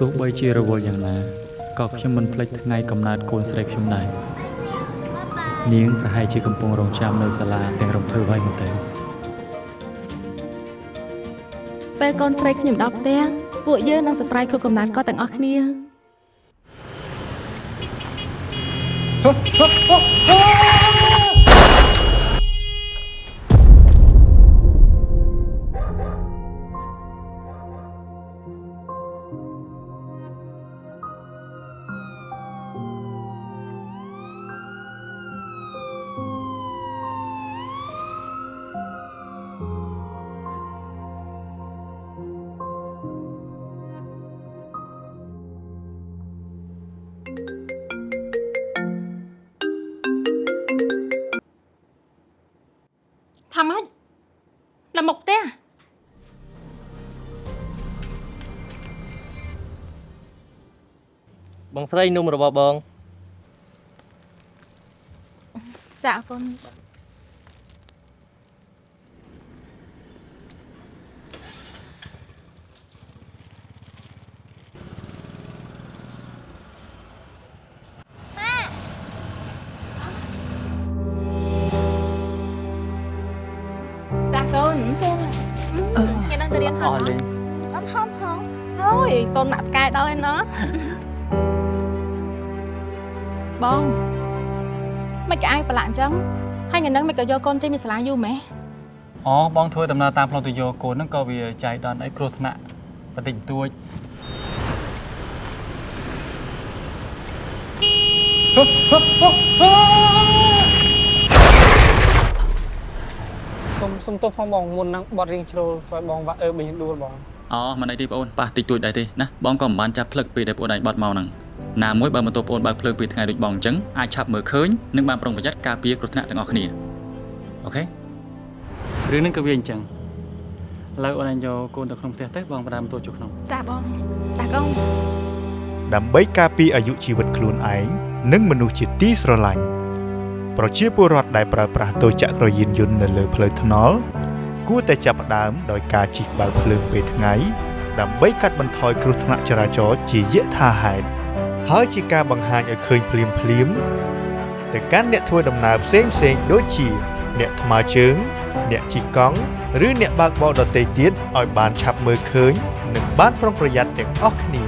ទោះបីជារវល់យ៉ាងណាក៏ខ្ញុំមិនភ្លេចថ្ងៃកំណើតកូនស្រីខ្ញុំដែរនាងប្រហែលជាកំពុងរងចាំនៅសាលាទាំងរំភើបហើយមែនទេពេលកូនស្រីខ្ញុំដល់ផ្ទះពួកយើងនឹងសប្រៃខួបកំណើតគាត់ទាំងអស់គ្នាថាម៉េចដល់មកផ្ទះបងស្រីនំរបស់បងចាកូនចាកូនខ្ញុំនឹងទៅរៀនហត់អត់ហត់ហត់ហើយកូនមកផ្កាយដល់ហើយណោះបងមិនក៏អាយប្រឡាក់អញ្ចឹងហើយថ្ងៃហ្នឹងមិនក៏យកកូនចេញពីសាលាយូរម៉េះអូបងធ្វើដំណើរតាមផ្លូវទៅយកកូនហ្នឹងក៏វាចៃដន្យអីគ្រោះថ្នាក់បន្តិចបន្តួចសុំទោសផងបងមុនហ្នឹងបត់រៀងជ្រុលស្វ័យបងប៊ីដួលបងអូមិនអីទេបងអូនប៉ះតិចតួចដែរទេណាបងក៏មិនបានចាប់ភ្លឹកពេលដែលបងឯងបត់មកហ្នឹងណាមួយបើម៉ូតូបងបើកភ្លើងពីថ្ងៃដូចបងអញ្ចឹងអាចឆាប់មើលឃើញនិងបានប្រុងប្រយ័ត្នការពារគ្រោះថ្នាក់ទាំងអស់គ្នាអូខេរឿងហ្នឹងក៏វាអញ្ចឹងឥឡូវអូនឯងយកកូនទៅក្នុងផ្ទះទៅបងប្រដាម៉ូតូចុះក្នុងចាបងតាកូនដើម្បីការពារអាយុជីវិតខ្លួនឯងនិងមនុស្សជាទីស្រឡាញ់ប្រជាពលរដ្ឋដែលប្រើប្រាស់ទូចក្រយានយន្តនៅលើផ្លូវថ្នល់គួរតែចាប់ផ្ដើមដោយការជិះបើកភ្លើងពេលថ្ងៃដើម្បីកាត់បន្ថយគ្រោះថ្នាក់ចរាចរណ៍ជាយថាហេតុហើយជាការបង្ហាញឲ្យឃើញភ្លាមទៅកាន់អ្នកធ្វើដំណើរផ្សេងដូចជាអ្នកថ្មើរជើងអ្នកជិះកង់ឬអ្នកបើកបរដទៃទៀតឲ្យបានឆាប់មើលឃើញនិងបានប្រុងប្រយ័ត្នទាំងអស់គ្នា